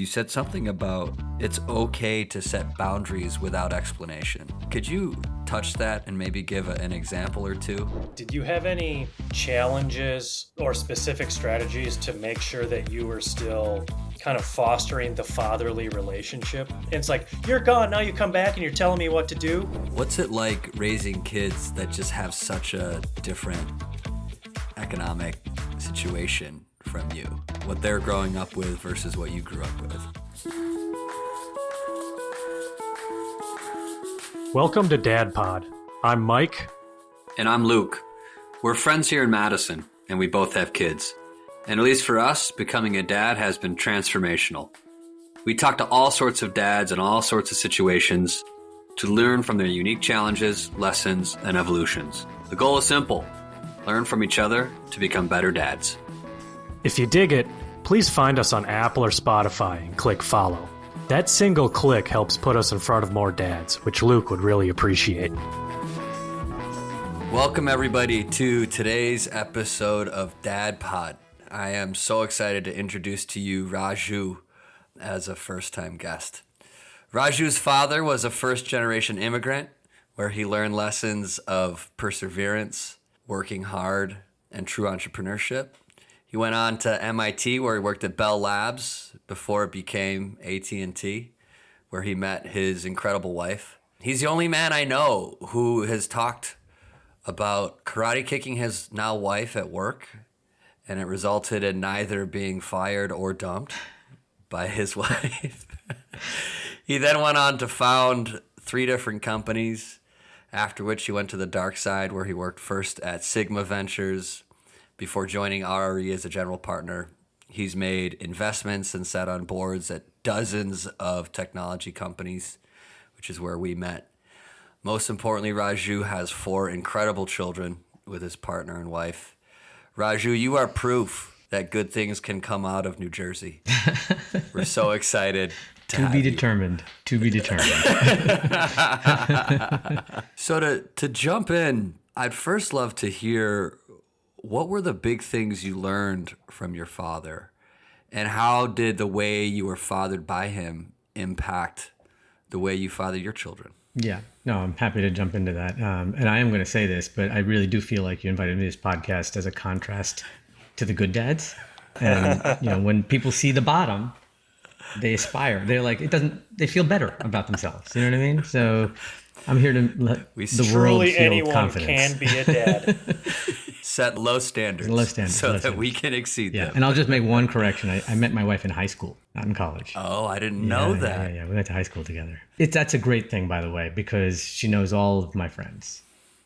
you said something about it's okay to set boundaries without explanation. Could you touch that and maybe give an example or two? Did you have any challenges or specific strategies to make sure that you were still kind of fostering the fatherly relationship? And it's like, you're gone, now you come back and you're telling me what to do. What's it like raising kids that just have such a different economic situation from you? What they're growing up with versus what you grew up with? Welcome to Dad Pod. I'm Mike. And I'm Luke. We're friends here in Madison, and we both have kids. And at least for us, becoming a dad has been transformational. We talk to all sorts of dads in all sorts of situations to learn from their unique challenges, lessons, and evolutions. The goal is simple: learn from each other to become better dads. If you dig it, please find us on Apple or Spotify and click follow. That single click helps put us in front of more dads, which Luke would really appreciate. Welcome everybody to today's episode of Dad Pod. I am so excited to introduce to you Raju as a first-time guest. Raju's father was a first-generation immigrant where he learned lessons of perseverance, working hard, and true entrepreneurship. He went on to MIT where he worked at Bell Labs before it became AT&T, where he met his incredible wife. He's the only man I know who has talked about karate kicking his now wife at work, and it resulted in neither being fired or dumped by his wife. He then went on to found 3 different companies, after which he went to the dark side where he worked first at Sigma Ventures before joining RRE as a general partner. He's made investments and sat on boards at dozens of technology companies, which is where we met. Most importantly, Raju has 4 incredible children with his partner and wife. Raju, you are proof that good things can come out of New Jersey. We're so excited to be determined. To be determined. So to jump in, I'd first love to hear, what were the big things you learned from your father? And how did the way you were fathered by him impact the way you father your children? Yeah, no, I'm happy to jump into that. And I am going to say this, but I really do feel like you invited me to this podcast as a contrast to the good dads. And, when people see the bottom, they aspire. They're like, they feel better about themselves. You know what I mean? So I'm here to let the world feel confidence. Anyone can be a dad. Set low standards so that we can exceed them. And I'll just make one correction. I met my wife in high school, not in college. Oh, I didn't know that. Yeah, we went to high school together. That's a great thing, by the way, because she knows all of my friends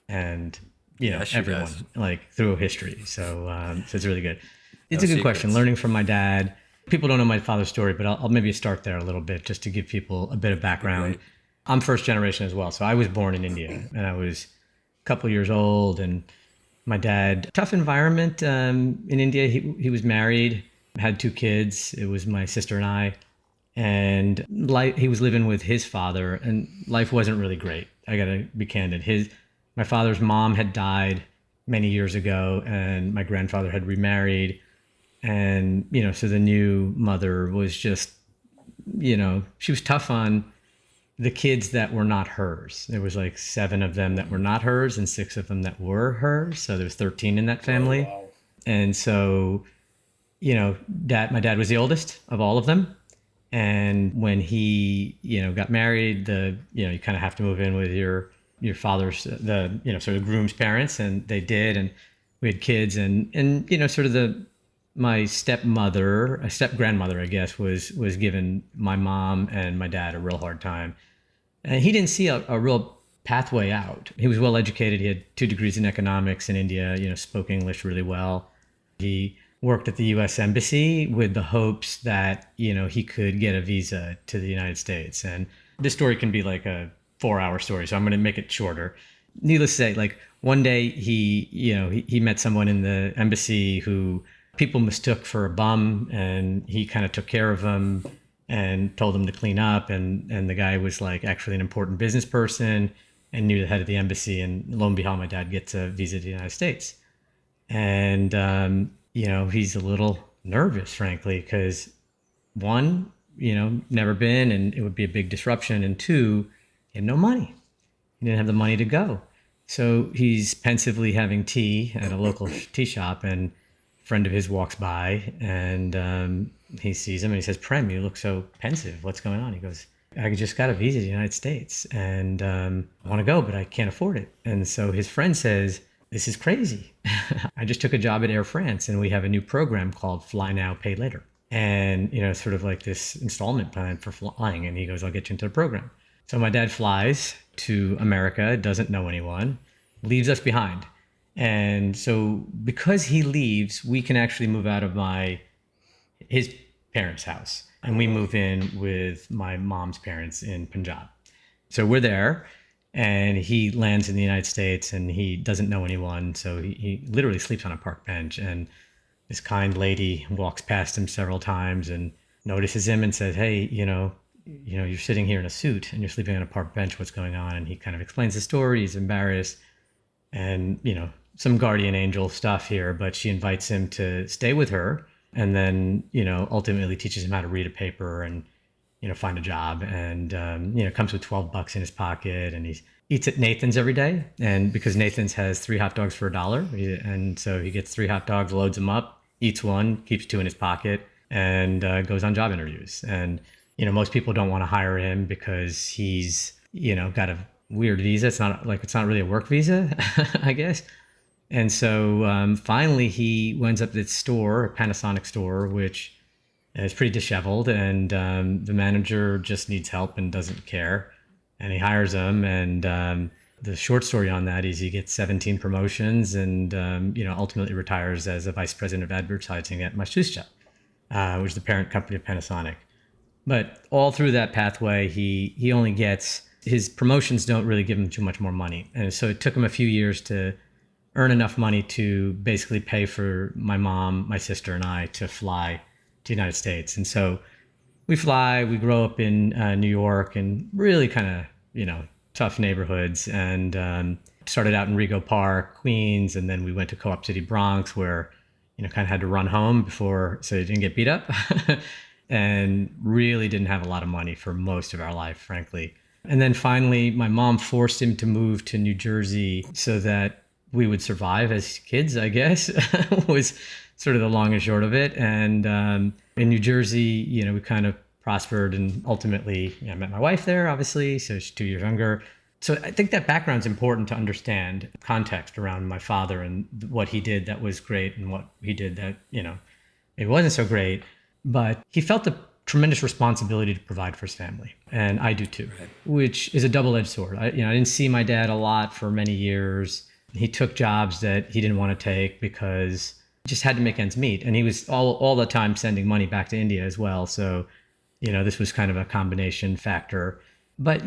and everyone like through history. So it's really good. It's a good question. Learning from my dad. People don't know my father's story, but I'll maybe start there a little bit just to give people a bit of background. Great. I'm first generation as well. So I was born in India and I was a couple years old, and my dad, tough environment in India. He was married, had 2 kids. It was my sister and I. And he was living with his father, and life wasn't really great. I got to be candid. My father's mom had died many years ago, and my grandfather had remarried. And, so the new mother was just, she was tough on the kids that were not hers. There was like 7 of them that were not hers and 6 of them that were hers. So there was 13 in that family. Oh, wow. And so, my dad was the oldest of all of them. And when he, got married, you kind of have to move in with your father's, sort of groom's parents, and they did. And we had kids, and sort of my step-grandmother, I guess, was giving my mom and my dad a real hard time. And he didn't see a real pathway out. He was well educated. He had 2 degrees in economics in India, spoke English really well. He worked at the U.S. Embassy with the hopes that, he could get a visa to the United States. And this story can be like a 4-hour story, so I'm going to make it shorter. Needless to say, like one day he met someone in the embassy who people mistook for a bum, and he kind of took care of them and told them to clean up. And the guy was like actually an important business person and knew the head of the embassy. And lo and behold, my dad gets a visa to the United States. And, he's a little nervous, frankly, because one, never been, and it would be a big disruption. And two, he had no money. He didn't have the money to go. So he's pensively having tea at a local tea shop, and a friend of his walks by, and he sees him and he says, "Prem, you look so pensive. What's going on?" He goes, "I just got a visa to the United States, and I want to go, but I can't afford it." And so his friend says, "This is crazy. I just took a job at Air France, and we have a new program called Fly Now, Pay Later. And, sort of like this installment plan for flying." And he goes, "I'll get you into the program." So my dad flies to America, doesn't know anyone, leaves us behind. And so because he leaves, we can actually move out of his parents' house, and we move in with my mom's parents in Punjab. So we're there, and he lands in the United States, and he doesn't know anyone. So he literally sleeps on a park bench, and this kind lady walks past him several times and notices him and says, "Hey, you're sitting here in a suit and you're sleeping on a park bench. What's going on?" And he kind of explains the story. He's embarrassed, and some guardian angel stuff here, but she invites him to stay with her, and then ultimately teaches him how to read a paper and find a job, and comes with $12 in his pocket, and he eats at Nathan's every day. And because Nathan's has 3 hot dogs for $1, and so he gets 3 hot dogs, loads them up, eats one, keeps 2 in his pocket, and goes on job interviews. And most people don't want to hire him because he's got a weird visa. It's not really a work visa, I guess. And so finally he winds up at this store, a Panasonic store, which is pretty disheveled, and the manager just needs help and doesn't care. And he hires him, and the short story on that is he gets 17 promotions, and ultimately retires as a vice president of advertising at Matsushita, which is the parent company of Panasonic. But all through that pathway, he only gets, his promotions don't really give him too much more money. And so it took him a few years to earn enough money to basically pay for my mom, my sister, and I to fly to the United States. And so we fly, we grow up in New York, and really kind of, tough neighborhoods, and started out in Rego Park, Queens, and then we went to Co-op City, Bronx, where, kind of had to run home so you didn't get beat up, and really didn't have a lot of money for most of our life, frankly. And then finally, my mom forced him to move to New Jersey so that we would survive as kids, I guess, was sort of the long and short of it. And in New Jersey, we kind of prospered, and ultimately I met my wife there, obviously, so she's 2 years younger. So I think that background's important to understand context around my father and what he did that was great and what he did that, it wasn't so great. But he felt a tremendous responsibility to provide for his family. And I do too, right, which is a double-edged sword. I didn't see my dad a lot for many years. He took jobs that he didn't want to take because he just had to make ends meet. And he was all the time sending money back to India as well. So, this was kind of a combination factor. But,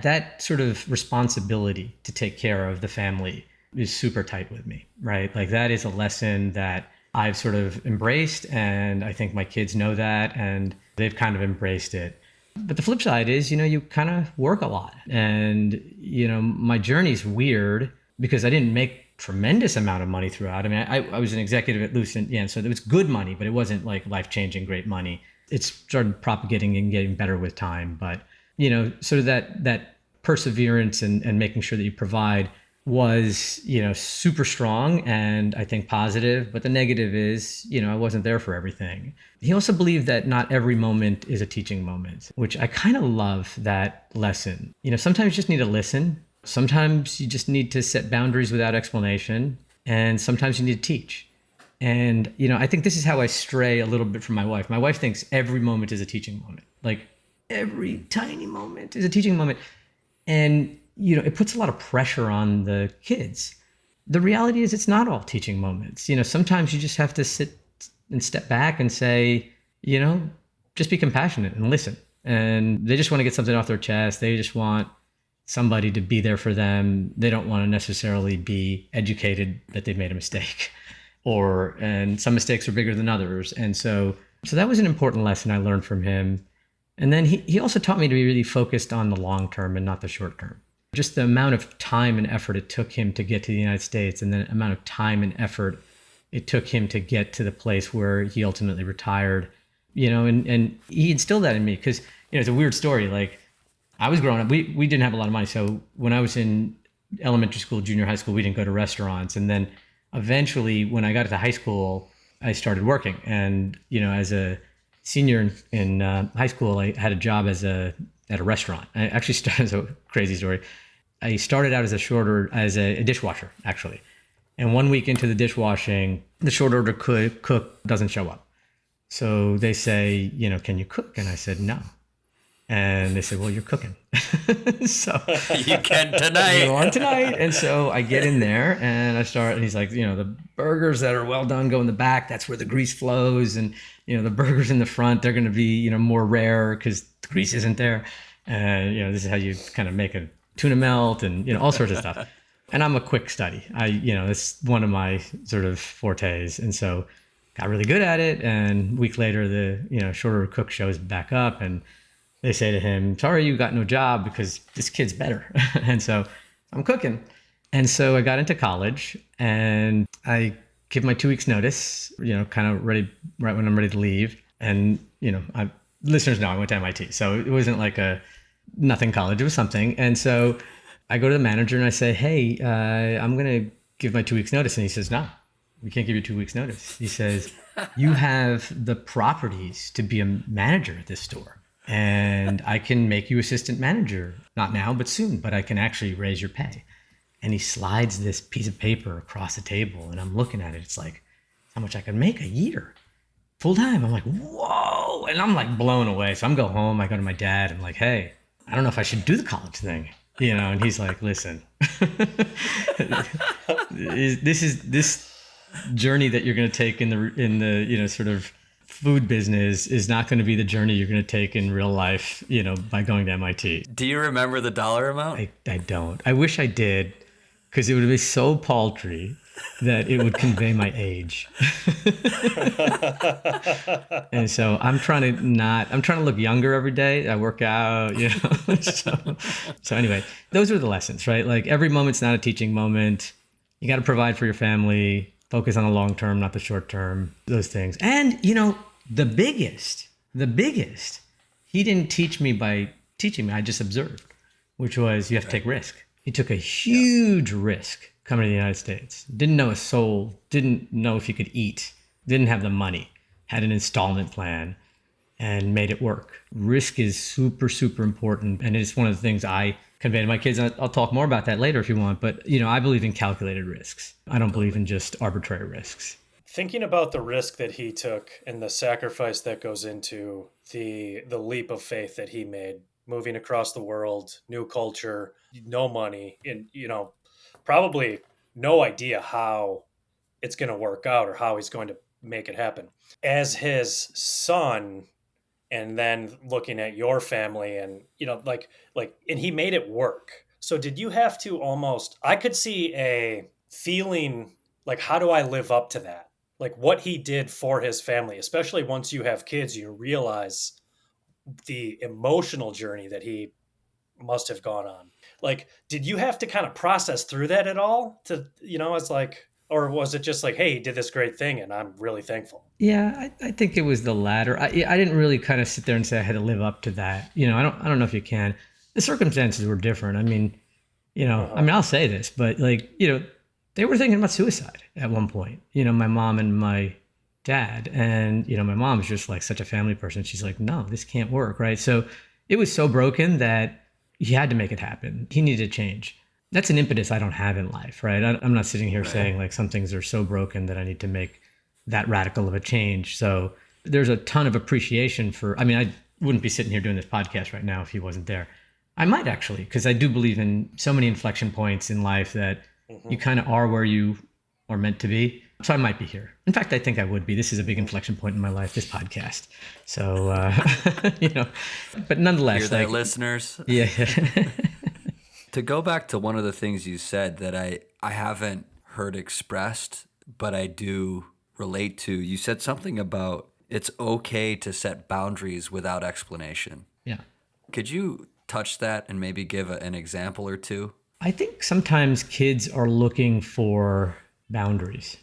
that sort of responsibility to take care of the family is super tight with me, right? Like that is a lesson that I've sort of embraced, and I think my kids know that, and they've kind of embraced it. But the flip side is, you kind of work a lot. And, my journey's weird because I didn't make tremendous amount of money throughout. I mean, I was an executive at Lucent, so it was good money, but it wasn't like life-changing great money. It started propagating and getting better with time. But, sort of that perseverance and making sure that you provide was, super strong and I think positive. But the negative is, I wasn't there for everything. He also believed that not every moment is a teaching moment, which I kind of love that lesson. Sometimes you just need to listen. Sometimes you just need to set boundaries without explanation. And sometimes you need to teach. And, I think this is how I stray a little bit from my wife. My wife thinks every moment is a teaching moment. Like every tiny moment is a teaching moment. And, it puts a lot of pressure on the kids. The reality is it's not all teaching moments. Sometimes you just have to sit and step back and say, just be compassionate and listen. And they just want to get something off their chest. They just want somebody to be there for them. They don't want to necessarily be educated that they've made a mistake, and some mistakes are bigger than others. And so that was an important lesson I learned from him. And then he also taught me to be really focused on the long term and not the short term. Just the amount of time and effort it took him to get to the United States, and the amount of time and effort it took him to get to the place where he ultimately retired. and he instilled that in me because, it's a weird story. Like I was growing up, we didn't have a lot of money. So when I was in elementary school, junior high school, we didn't go to restaurants. And then eventually when I got to high school, I started working. And, as a senior in high school, I had a job at a restaurant. I actually started, as a crazy story. I started out as a dishwasher, actually. And 1 week into the dishwashing, the short order cook doesn't show up. So they say, can you cook? And I said, no. And they said, well, you're cooking. So you can tonight. You're on tonight. And so I get in there and I start, and he's like, the burgers that are well done go in the back. That's where the grease flows. And, the burgers in the front, they're going to be, more rare because the grease isn't there. And, this is how you kind of make a tuna melt and, all sorts of stuff. And I'm a quick study. It's one of my sort of fortes. And so got really good at it. And a week later, the, short order cook shows back up and they say to him, sorry, you got no job because this kid's better. And so I'm cooking. And so I got into college and I give my 2 weeks notice, kind of ready, right when I'm ready to leave. And, listeners know I went to MIT. So it wasn't like a nothing college, it was something. And so I go to the manager and I say, hey, I'm going to give my 2 weeks notice. And he says, no, we can't give you 2 weeks notice. He says, you have the properties to be a manager at this store. And I can make you assistant manager, not now, but soon, but I can actually raise your pay. And he slides this piece of paper across the table and I'm looking at it. It's like how much I could make a year full time. I'm like, whoa. And I'm like blown away. So I'm go home. I go to my dad. I'm like, hey, I don't know if I should do the college thing, and he's like, listen, this journey that you're going to take in the, sort of food business is not going to be the journey you're going to take in real life, by going to MIT. Do you remember the dollar amount? I don't. I wish I did, because it would be so paltry that it would convey my age. And so I'm trying to look younger every day. I work out, So anyway, those are the lessons, right? Like every moment's not a teaching moment. You got to provide for your family, focus on the long term, not the short term, those things. And, the biggest, he didn't teach me by teaching me. I just observed, which was you have to take risk. He took a huge risk coming to the United States. Didn't know a soul, didn't know if he could eat, didn't have the money, had an installment plan and made it work. Risk is super, super important. And it's one of the things I convey to my kids. And I'll talk more about that later if you want. But, I believe in calculated risks. I don't believe in just arbitrary risks. Thinking about the risk that he took and the sacrifice that goes into the leap of faith that he made, moving across the world, new culture, no money, and probably no idea how it's going to work out or how he's going to make it happen. As his son, and then looking at your family and and he made it work. So did you have to I could see a feeling like, how do I live up to that? Like what he did for his family, especially once you have kids, you realize the emotional journey that he must have gone on. Like, did you have to kind of process through that at all to, it's like, or was it just like, hey, he did this great thing and I'm really thankful? Yeah, I think it was the latter. I didn't really kind of sit there and say I had to live up to that. I don't know if you can. The circumstances were different. I mean, I'll say this, but they were thinking about suicide at one point, my mom and my dad. And, my mom was just like such a family person. She's like, no, this can't work. Right. So it was so broken that he had to make it happen. He needed to change. That's an impetus I don't have in life. Right. I'm not sitting here saying like some things are so broken that I need to make that radical of a change. So there's a ton of appreciation I wouldn't be sitting here doing this podcast right now if he wasn't there. I might actually, because I do believe in so many inflection points in life that you kind of are where you are meant to be. So I might be here. In fact, I think I would be. This is a big inflection point in my life, this podcast. So, but nonetheless. Hear that, listeners? Yeah. To go back to one of the things you said that I haven't heard expressed, but I do relate to, you said something about it's okay to set boundaries without explanation. Yeah. Could you touch that and maybe give an example or two? I think sometimes kids are looking for boundaries.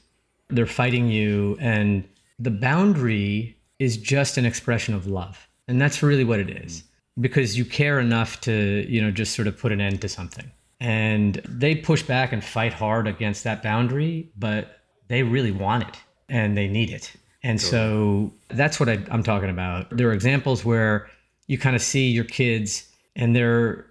They're fighting you, and the boundary is just an expression of love. And that's really what it is, because you care enough to, just sort of put an end to something. And they push back and fight hard against that boundary, but they really want it and they need it. And so that's what I'm talking about. There are examples where you kind of see your kids and they're,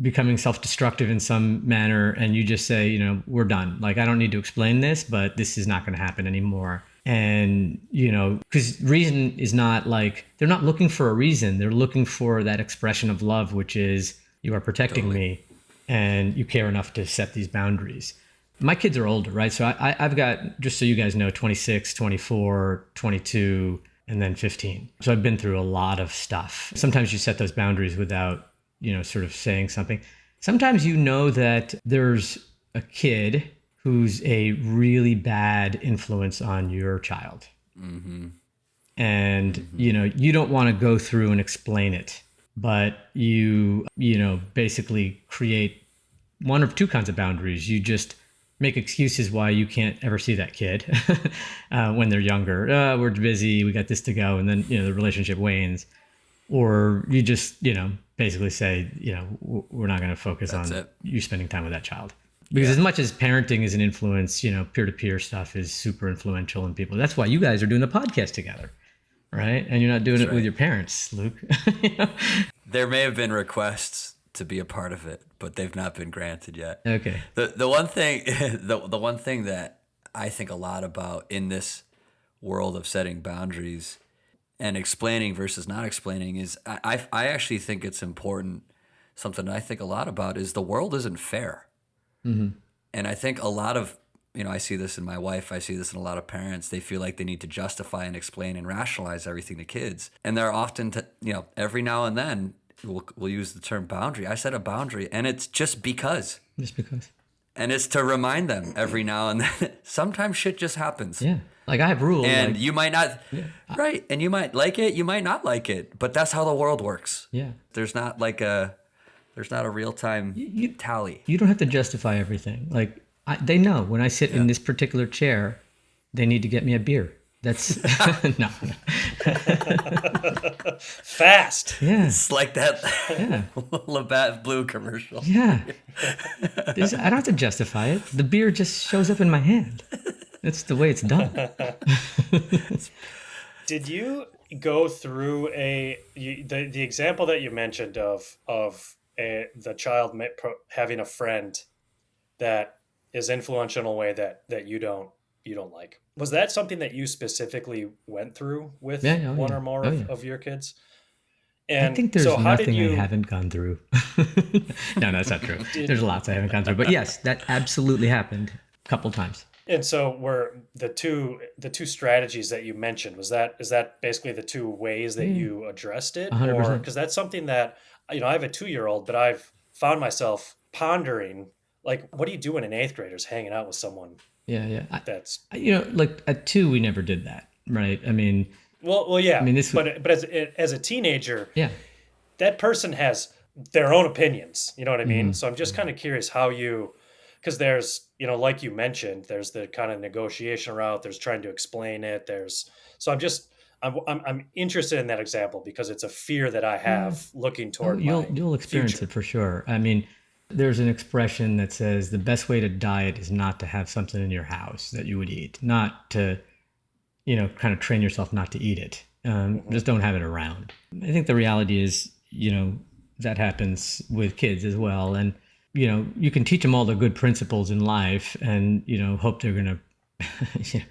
becoming self-destructive in some manner. And you just say, we're done. Like, I don't need to explain this, but this is not going to happen anymore. And, because reason is not like, they're not looking for a reason. They're looking for that expression of love, which is, you are protecting me and you care enough to set these boundaries. My kids are older, right? So I've got, just so you guys know, 26, 24, 22, and then 15. So I've been through a lot of stuff. Sometimes you set those boundaries without, sort of saying something. Sometimes that there's a kid who's a really bad influence on your child. Mm-hmm. And, you don't want to go through and explain it, but you basically create one of two kinds of boundaries. You just make excuses why you can't ever see that kid when they're younger. We're busy, we got this to go. And then, the relationship wanes. Or you just, basically say, we're not going to focus on you spending time with that child. Because as much as parenting is an influence, peer-to-peer stuff is super influential in people. That's why you guys are doing the podcast together, right? And you're not doing it with your parents, Luke. There may have been requests to be a part of it, but they've not been granted yet. Okay. The one thing the one thing that I think a lot about in this world of setting boundaries and explaining versus not explaining is I actually think it's important. Something I think a lot about is the world isn't fair. Mm-hmm. And I think a lot of, I see this in my wife, I see this in a lot of parents. They feel like they need to justify and explain and rationalize everything to kids. And they're often, every now and then we'll use the term boundary. I set a boundary and it's just because. Just because. And it's to remind them every now and then. Sometimes shit just happes. Yeah. Like I have rules. And you might not, right. And you might like it, you might not like it, but that's how the world works. Yeah. There's not a real-time tally. You don't have to justify everything. Like they know when I sit in this particular chair, they need to get me a beer. That's no. Fast. Yeah. It's like that Labatt Blue commercial. Yeah. I don't have to justify it. The beer just shows up in my hand. That's the way it's done. Did you go through the example that you mentioned of the child having a friend that is influential in a way that you don't like? Was that something that you specifically went through with one or more of your kids? And I think there's nothing I haven't gone through. No, that's not true. There's lots I haven't gone through. But yes, that absolutely happened a couple times. And so were the two strategies that you mentioned, is that basically the two ways that you addressed it? 100%. Or because that's something that, I have a 2-year-old, but I've found myself pondering, like, what do you do when an 8th grader's hanging out with someone? Yeah. That's like at 2, we never did that, right? I mean, well, yeah. I mean, but as a teenager, that person has their own opinions. You know what I mean? Mm-hmm. So I'm just kind of curious how because there's, like you mentioned, there's the kind of negotiation route. There's trying to explain it. I'm interested in that example because it's a fear that I have looking toward you'll experience future. It for sure. I mean, there's an expression that says the best way to diet is not to have something in your house that you would eat, not to, kind of train yourself not to eat it. Just don't have it around. I think the reality is, that happens with kids as well. And, you can teach them all the good principles in life and, hope they're going to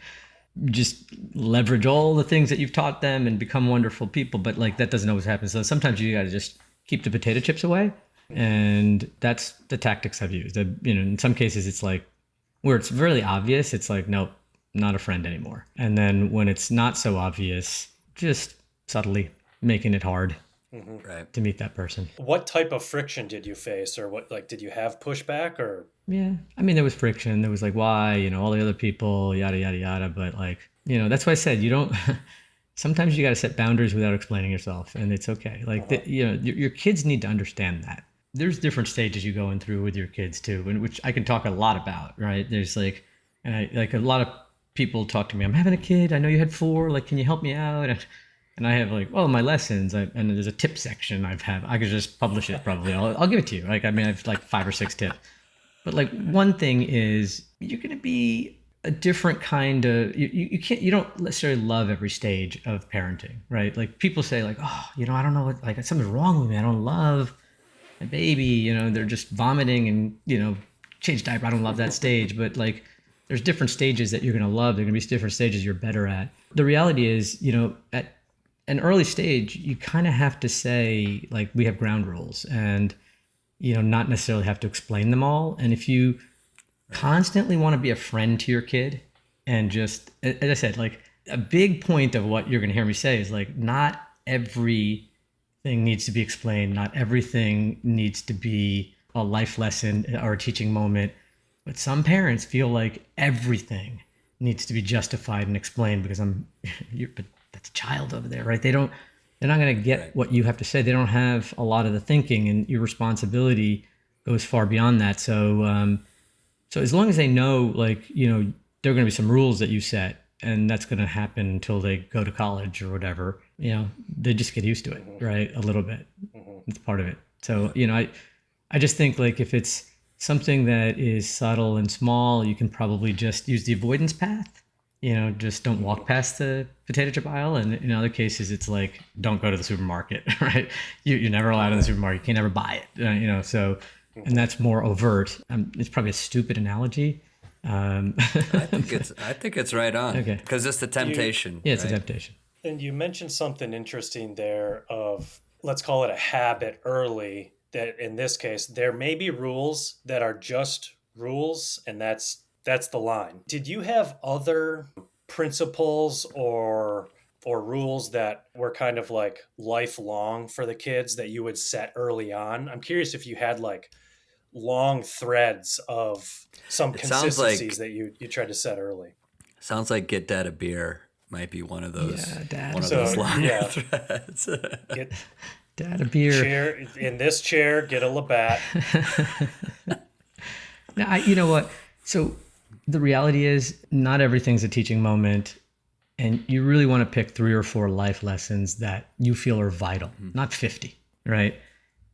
just leverage all the things that you've taught them and become wonderful people. But like, that doesn't always happen. So sometimes you got to just keep the potato chips away. And that's the tactics I've used. In some cases, it's like where it's really obvious, it's like, nope, not a friend anymore. And then when it's not so obvious, just subtly making it hard to meet that person. What type of friction did you face, or did you have pushback or? Yeah. I mean, there was friction. There was like, why, all the other people, yada, yada, yada. But that's why I said, sometimes you got to set boundaries without explaining yourself, and it's okay. Like, your kids need to understand that. There's different stages you're going through with your kids too, which I can talk a lot about, right? There's like a lot of people talk to me, I'm having a kid. I know you had 4. Like, can you help me out? And I have like, well, my lessons, and there's a tip section I could just publish it probably. I'll give it to you. Like, I mean, I have like 5 or 6 tips. But like one thing is you're going to be a different kind of, you don't necessarily love every stage of parenting, right? Like people say like, oh, I don't know what, like something's wrong with me. I don't love my baby, they're just vomiting and, change diaper. I don't love that stage, but like there's different stages that you're going to love. There are going to be different stages you're better at. The reality is, at an early stage, you kind of have to say like, we have ground rules and, not necessarily have to explain them all. And if you constantly want to be a friend to your kid and just, as I said, like a big point of what you're going to hear me say is like, not everything needs to be explained. Not everything needs to be a life lesson or a teaching moment. But some parents feel like everything needs to be justified and explained because but that's a child over there, right? They're not going to get what you have to say. They don't have a lot of the thinking, and your responsibility goes far beyond that. So, so as long as they know, like, there are going to be some rules that you set, and that's going to happen until they go to college or whatever, they just get used to it, right? A little bit. It's part of it. So, I just think like if it's something that is subtle and small, you can probably just use the avoidance path. Just don't walk past the potato chip aisle. And in other cases, it's like, don't go to the supermarket, right? You're never allowed in the supermarket. You can never buy it, so, and that's more overt. It's probably a stupid analogy. I think it's right on. Okay. Because it's the temptation. It's a temptation. And you mentioned something interesting there of, let's call it a habit early, that in this case, there may be rules that are just rules, and that's the line. Did you have other principles or rules that were kind of like lifelong for the kids that you would set early on? I'm curious if you had like long threads of some consistencies that you tried to set early. Sounds like get dad a beer might be one of those. Yeah, dad. Those long threads. Get dad a beer. In this chair, get a Labatt. Now, you know what? So the reality is not everything's a teaching moment, and you really want to pick 3 or 4 life lessons that you feel are vital, not 50, right?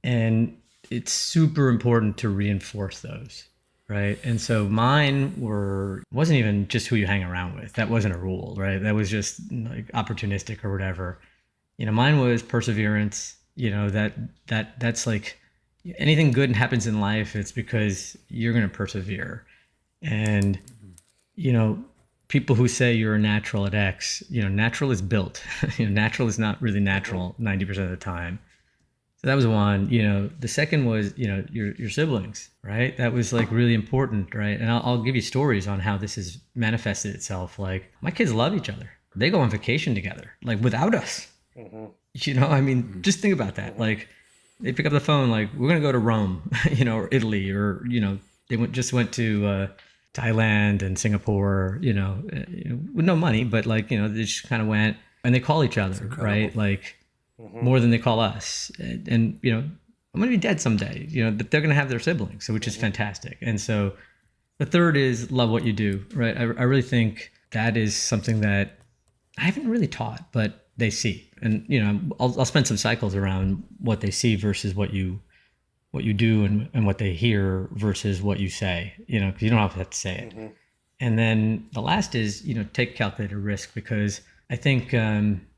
And it's super important to reinforce those, right? And so mine wasn't even just who you hang around with. That wasn't a rule, right? That was just like opportunistic or whatever. Mine was perseverance. That's like anything good happens in life, it's because you're going to persevere. And, people who say you're a natural at X, natural is built. Natural is not really natural 90% of the time. So that was one. The second was, your siblings, right? That was like really important, right? And I'll give you stories on how this has manifested itself. Like my kids love each other. They go on vacation together, like without us. Just think about that. Like they pick up the phone, like we're going to go to Rome, or Italy, or, they just went to Thailand and Singapore, with no money, but like, they just kind of went and they call each other, right? Like more than they call us. And I'm going to be dead someday, but they're going to have their siblings, so which is fantastic. And so the third is love what you do, right? I really think that is something that I haven't really taught, but they see. And, I'll spend some cycles around what they see versus what you do and what they hear versus what you say, because you don't have to say it. And then the last is, take calculated risk, because I think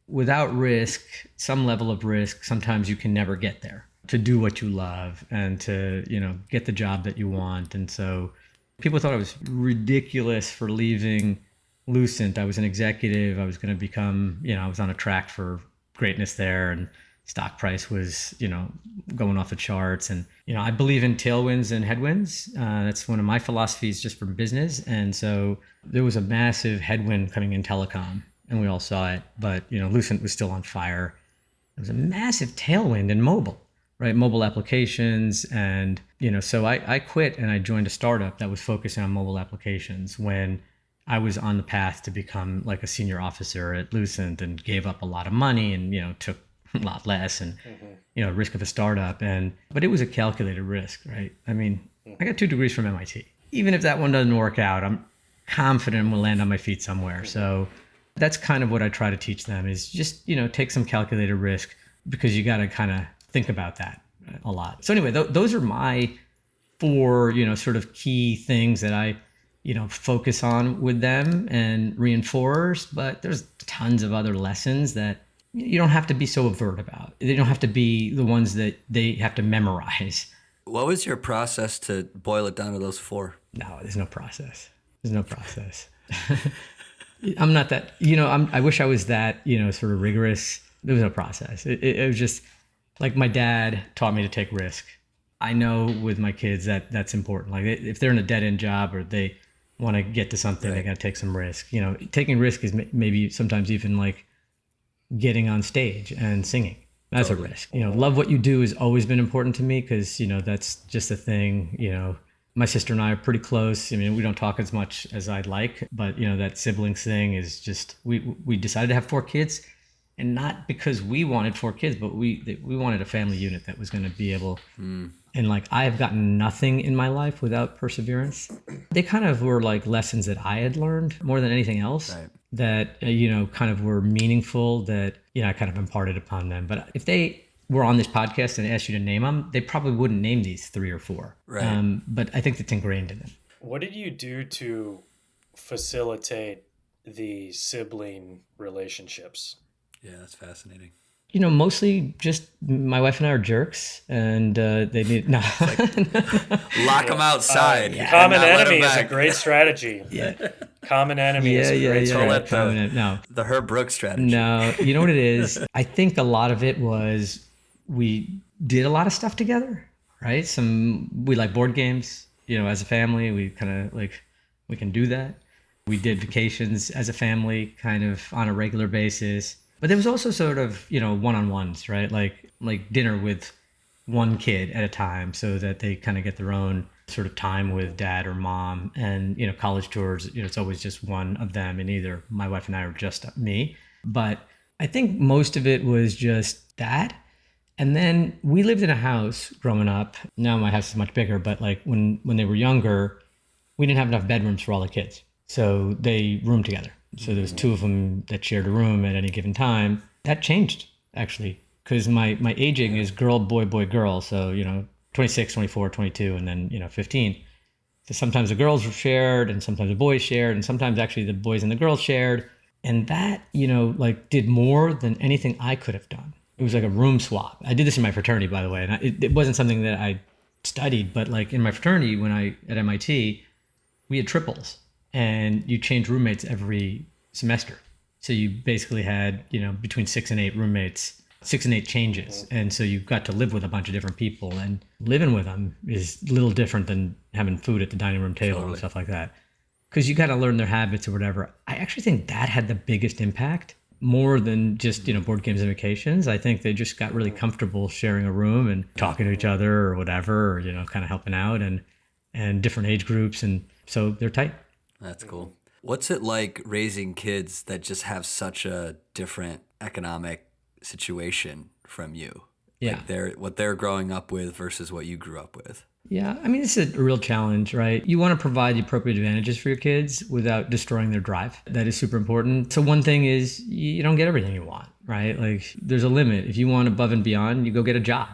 without risk, some level of risk, sometimes you can never get there to do what you love and to, get the job that you want. And so people thought I was ridiculous for leaving Lucent. I was an executive. I was going to become, I was on a track for greatness there, and stock price was, going off the charts. And, I believe in tailwinds and headwinds. That's one of my philosophies just from business. And so there was a massive headwind coming in telecom, and we all saw it, but, Lucent was still on fire. There was a massive tailwind in mobile, right? Mobile applications. And, so I quit and I joined a startup that was focusing on mobile applications when I was on the path to become like a senior officer at Lucent, and gave up a lot of money and, took a lot less and, risk of a startup. But it was a calculated risk, right? I mean, I got 2 degrees from MIT. Even if that one doesn't work out, confident I'm gonna land on my feet somewhere. So that's kind of what I try to teach them is just, take some calculated risk because you got to kind of think about that a lot. So anyway, those are my 4, sort of key things that I, focus on with them and reinforce, but there's tons of other lessons that you don't have to be so overt about. They don't have to be the ones that they have to memorize. What was your process to boil it down to those 4? No, there's no process. There's no process. I'm not that, I wish I was that, sort of rigorous. There was no process. It was just like my dad taught me to take risk. I know with my kids that's important. Like if they're in a dead end job or they want to get to something, They got to take some risk. Taking risk is maybe sometimes even like getting on stage and singing. That's a risk. Love what you do has always been important to me because, that's just a thing, My sister and I are pretty close. I mean, we don't talk as much as I'd like, but that siblings thing is just, we decided to have 4 kids, and not because we wanted 4 kids, but we wanted a family unit that was going to be able, and like, I have gotten nothing in my life without perseverance. They kind of were like lessons that I had learned more than anything else. Right. That, kind of were meaningful that, I kind of imparted upon them. But if they were on this podcast and asked you to name them, they probably wouldn't name these 3 or 4. Right. But I think it's ingrained in them. What did you do to facilitate the sibling relationships? Yeah, that's fascinating. Mostly just my wife and I are jerks, and they need no. Lock them outside. Common enemy is a great strategy. Yeah. Common enemy is a great strategy. No. The Herb Brooks strategy. No, you know what it is? I think a lot of it was we did a lot of stuff together, right? We like board games, as a family, we kind of like, we can do that. We did vacations as a family kind of on a regular basis. But there was also sort of, one-on-ones, right? Like dinner with one kid at a time so that they kind of get their own sort of time with dad or mom. And, college tours, it's always just one of them, and either my wife and I or just me. But I think most of it was just that. And then we lived in a house growing up. Now my house is much bigger, but like when they were younger, we didn't have enough bedrooms for all the kids. So they roomed together. So there's 2 of them that shared a room at any given time. That changed, actually, because my aging is girl, boy, boy, girl. So, 26, 24, 22, and then, 15. So sometimes the girls were shared, and sometimes the boys shared, and sometimes actually the boys and the girls shared. And that, did more than anything I could have done. It was like a room swap. I did this in my fraternity, by the way, and it wasn't something that I studied, but like in my fraternity at MIT, we had triples. And you change roommates every semester. So you basically had, between 6 and 8 roommates, 6 and 8 changes. And so you got to live with a bunch of different people, and living with them is a little different than having food at the dining room table and stuff like that. Because you got to learn their habits or whatever. I actually think that had the biggest impact, more than just, board games and vacations. I think they just got really comfortable sharing a room and talking to each other or whatever, or, kind of helping out and different age groups. And so they're tight. That's cool. What's it like raising kids that just have such a different economic situation from you? Yeah. Like what they're growing up with versus what you grew up with. Yeah. I mean, it's a real challenge, right? You want to provide the appropriate advantages for your kids without destroying their drive. That is super important. So one thing is you don't get everything you want, right? Like there's a limit. If you want above and beyond, you go get a job.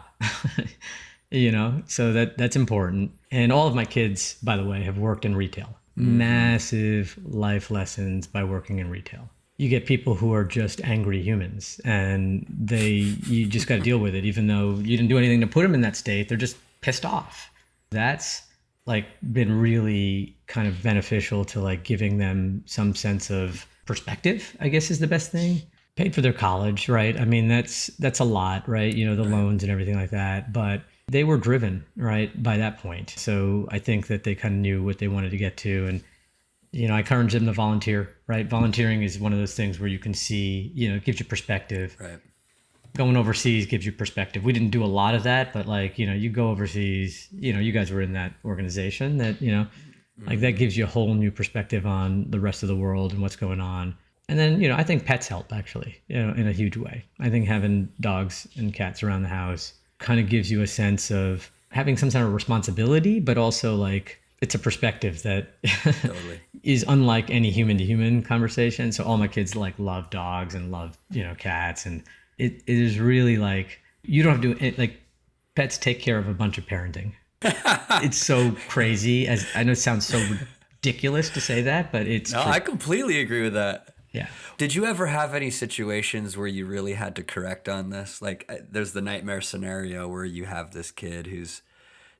So that's important. And all of my kids, by the way, have worked in retail. Massive life lessons by working in retail. You get people who are just angry humans, and you just got to deal with it. Even though you didn't do anything to put them in that state, they're just pissed off. That's like been really kind of beneficial to like giving them some sense of perspective, I guess is the best thing. Paid for their college, right? I mean, that's a lot, right? The loans and everything like that. But they were driven, right, by that point. So I think that they kind of knew what they wanted to get to. And, I encourage them to volunteer, right? Volunteering is one of those things where you can see, it gives you perspective. Right. Going overseas gives you perspective. We didn't do a lot of that, but like, you go overseas, you guys were in that organization that, like that gives you a whole new perspective on the rest of the world and what's going on. And then, I think pets help actually, in a huge way. I think having dogs and cats around the house kind of gives you a sense of having some sort of responsibility, but also like it's a perspective that Totally. is unlike any human to human conversation. So all my kids like love dogs and love, cats. And it is really like, you don't have to do it. Like pets take care of a bunch of parenting. It's so crazy. As I know it sounds so ridiculous to say that, but it's No, true. I completely agree with that. Yeah. Did you ever have any situations where you really had to correct on this? Like, there's the nightmare scenario where you have this kid who's,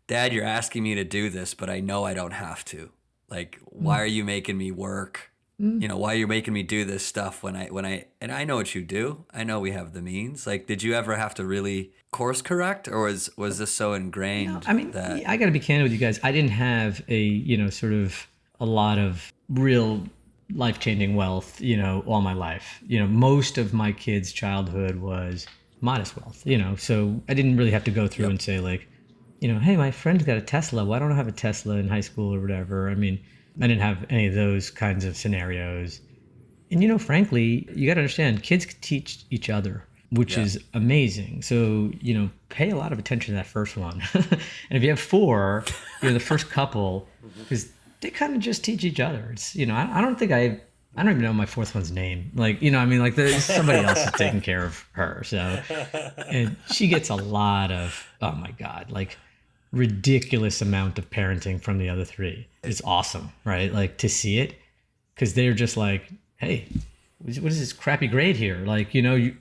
Dad, you're asking me to do this, but I know I don't have to. Like, why are you making me work? Why are you making me do this stuff and I know what you do. I know we have the means. Like, did you ever have to really course correct, or was this so ingrained I mean, that I got to be candid with you guys. I didn't have sort of a lot of real life-changing wealth, all my life. Most of my kids' childhood was modest wealth, so I didn't really have to go through and say like, hey, my friend's got a Tesla. Why don't I have a Tesla in high school or whatever? I mean, I didn't have any of those kinds of scenarios. And, frankly, you got to understand, kids can teach each other, which is amazing. So, pay a lot of attention to that first one. And if you have four, the first couple, because they kind of just teach each other. It's, I don't even know my fourth one's name. Like, like there's somebody else is taking care of her. So, and she gets a lot of, oh my God, like ridiculous amount of parenting from the other three. It's awesome, right? Like to see it, because they're just like, hey, what is this crappy grade here? Like, you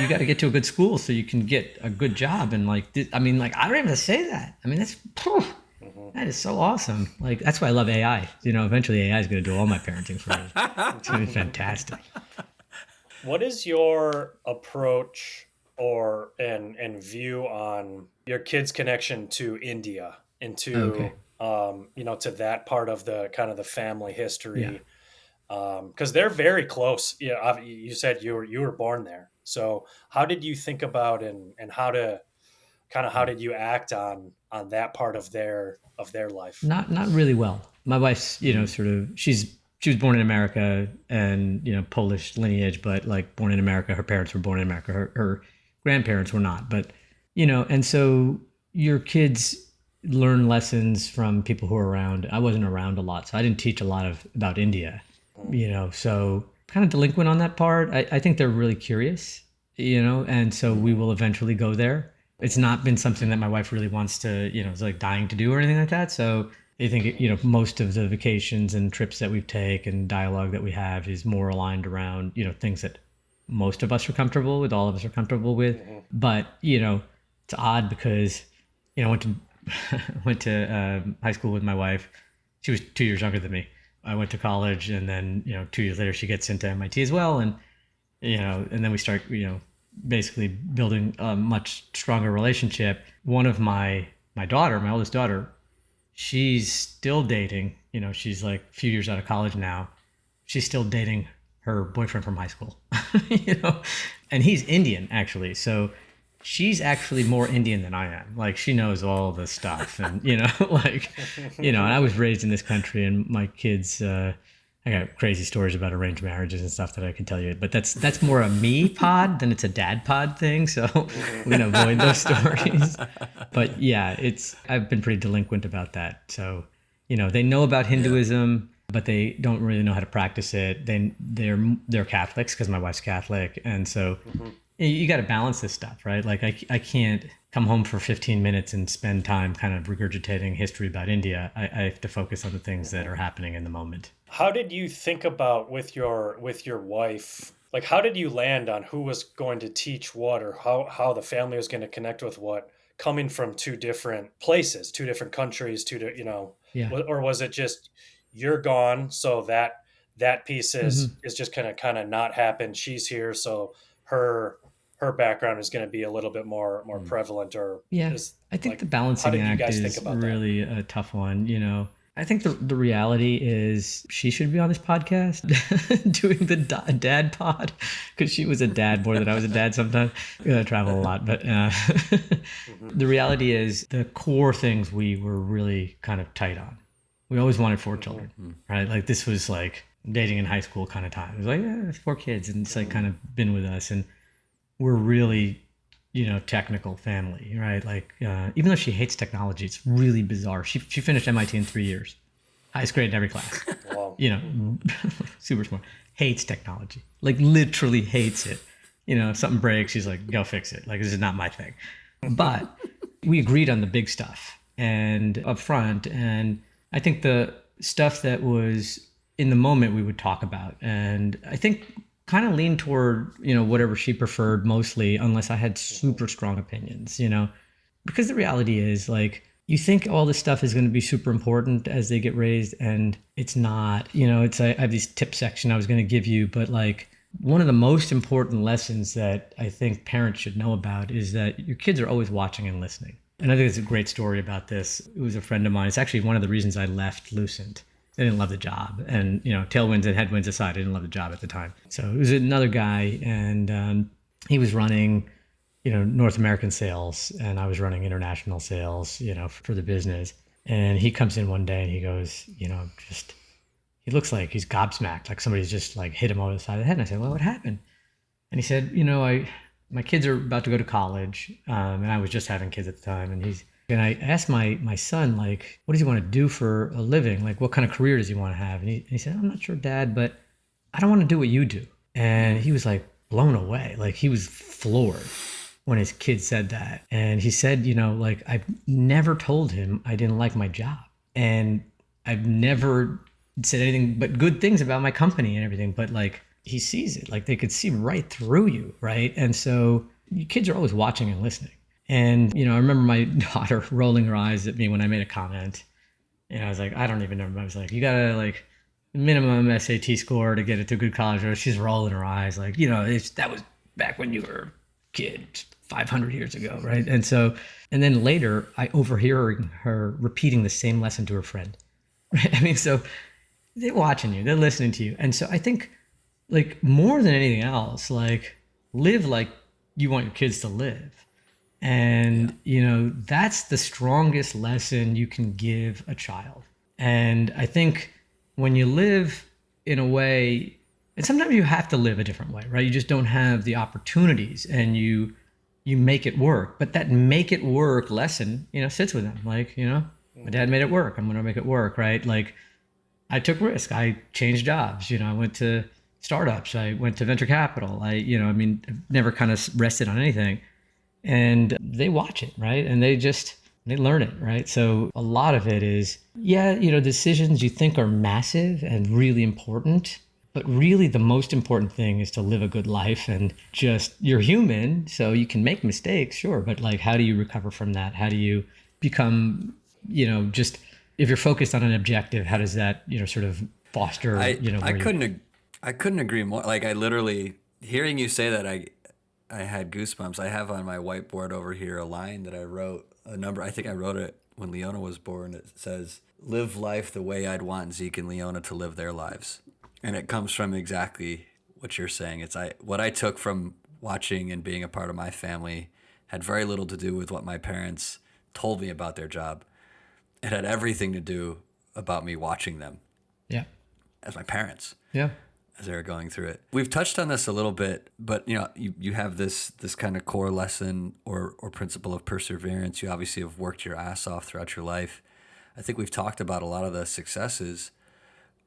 got to get to a good school so you can get a good job. And like, I don't even have to say that. I mean, that is so awesome. Like, that's why I love AI. Eventually AI is going to do all my parenting for me. It's going to be fantastic. What is your approach and view on your kids' connection to India and to to that part of the kind of the family history? Because they're very close. Yeah, you said you were born there. So how did you think about and how did you act on that part of their life? Not really well. My wife's, sort of, she was born in America and, Polish lineage, but like born in America. Her parents were born in America. Her grandparents were not. But, and so your kids learn lessons from people who are around. I wasn't around a lot, so I didn't teach a lot about India, so kind of delinquent on that part. I think they're really curious, and so we will eventually go there. It's not been something that my wife really wants to, is like dying to do or anything like that. So I think, most of the vacations and trips that we take and dialogue that we have is more aligned around, things that most of us are comfortable with, all of us are comfortable with. But, it's odd because, I went to high school with my wife. She was 2 years younger than me. I went to college, and then, 2 years later she gets into MIT as well. And, and then we start, basically building a much stronger relationship. One of my oldest daughter, she's still dating, she's like a few years out of college now. She's still dating her boyfriend from high school, and he's Indian actually. So she's actually more Indian than I am. Like she knows all the stuff and, and I was raised in this country and my kids, I got crazy stories about arranged marriages and stuff that I can tell you, but that's more a me pod than it's a dad pod thing. So we're gonna avoid those stories. But yeah, I've been pretty delinquent about that. So, they know about Hinduism, but they don't really know how to practice it. They're Catholics because my wife's Catholic, and so you got to balance this stuff, right? Like I can't come home for 15 minutes and spend time kind of regurgitating history about India. I have to focus on the things that are happening in the moment. How did you think about with your wife? Like, how did you land on who was going to teach what, or how the family was going to connect with what, coming from two different places, two different countries, or was it just you're gone, so that piece is just kind of not happen. She's here, so her background is going to be a little bit more prevalent, or I think the balancing act is really a tough one. I think the reality is she should be on this podcast doing the dad pod, because she was a dad more than I was a dad sometimes. I travel a lot, but the reality is the core things we were really kind of tight on. We always wanted 4 children, right? Like this was like dating in high school kind of time. It was like, it's 4 kids, and it's like kind of been with us, and we're really technical family, right? Like, even though she hates technology, it's really bizarre. She finished MIT in 3 years, highest grade in every class. Wow. Super smart. Hates technology, like literally hates it. If something breaks, she's like, go fix it. Like, this is not my thing. But we agreed on the big stuff and up front. And I think the stuff that was in the moment we would talk about. And I think kind of lean toward, whatever she preferred mostly, unless I had super strong opinions, because the reality is, like, you think all this stuff is going to be super important as they get raised, and it's not. I have these tip section I was going to give you, but like, one of the most important lessons that I think parents should know about is that your kids are always watching and listening. And I think it's a great story about this. It was a friend of mine. It's actually one of the reasons I left Lucent. I didn't love the job. And, tailwinds and headwinds aside, I didn't love the job at the time. So it was another guy, and he was running, North American sales, and I was running international sales, for the business. And he comes in one day and he goes, he looks like he's gobsmacked, like somebody's just like hit him over the side of the head. And I said, well, what happened? And he said, my kids are about to go to college, and I was just having kids at the time. And I asked my son, like, what does he want to do for a living? Like, what kind of career does he want to have? And he said, I'm not sure, Dad, but I don't want to do what you do. And he was like blown away. Like, he was floored when his kid said that. And he said, like, I've never told him I didn't like my job. And I've never said anything but good things about my company and everything. But like, he sees it, like they could see right through you. Right. And so your kids are always watching and listening. And, I remember my daughter rolling her eyes at me when I made a comment. And I was like, I don't even know. I was like, you got to like minimum SAT score to get into a good college. Or she's rolling her eyes like, that was back when you were a kid 500 years ago. Right. And then later I overhear her repeating the same lesson to her friend. Right. I mean, so they're watching you, they're listening to you. And so I think, like, more than anything else, like, live like you want your kids to live. And, that's the strongest lesson you can give a child. And I think when you live in a way, and sometimes you have to live a different way, right? You just don't have the opportunities, and you make it work. But that make it work lesson, sits with them. Like, my dad made it work. I'm going to make it work, right? Like, I took risk. I changed jobs. I went to startups. I went to venture capital. I've never kind of rested on anything. And they watch it, right? And they learn it, right? So a lot of it is, decisions you think are massive and really important, but really the most important thing is to live a good life. And just, you're human, so you can make mistakes, sure, but like, how do you recover from that? How do you become, just, if you're focused on an objective, how does that, sort of foster, I couldn't agree more. Like, I literally, hearing you say that, I had goosebumps. I have on my whiteboard over here a line that I wrote, a number. I think I wrote it when Leona was born. It says, live life the way I'd want Zeke and Leona to live their lives. And it comes from exactly what you're saying. What I took from watching and being a part of my family had very little to do with what my parents told me about their job. It had everything to do about me watching them. Yeah. As my parents. Yeah. As they were going through it. We've touched on this a little bit, but you have this kind of core lesson or principle of perseverance. You obviously have worked your ass off throughout your life. I think we've talked about a lot of the successes,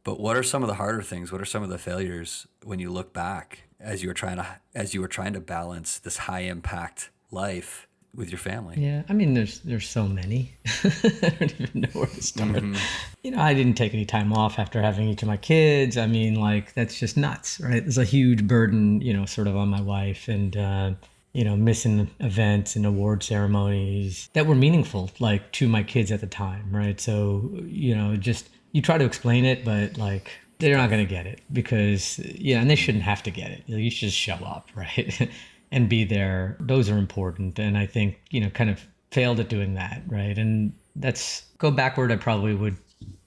but what are some of the harder things? What are some of the failures when you look back as you were trying to balance this high impact life with your family? Yeah, there's so many. I don't even know where to start. Mm-hmm. I didn't take any time off after having each of my kids. That's just nuts, right? There's a huge burden, sort of on my wife, and missing events and award ceremonies that were meaningful, like, to my kids at the time, right? So, just, you try to explain it, but like, they're not going to get it because, and they shouldn't have to get it. You should just show up, right? And be there. Those are important. And I think, kind of failed at doing that, right? And go backward, I probably would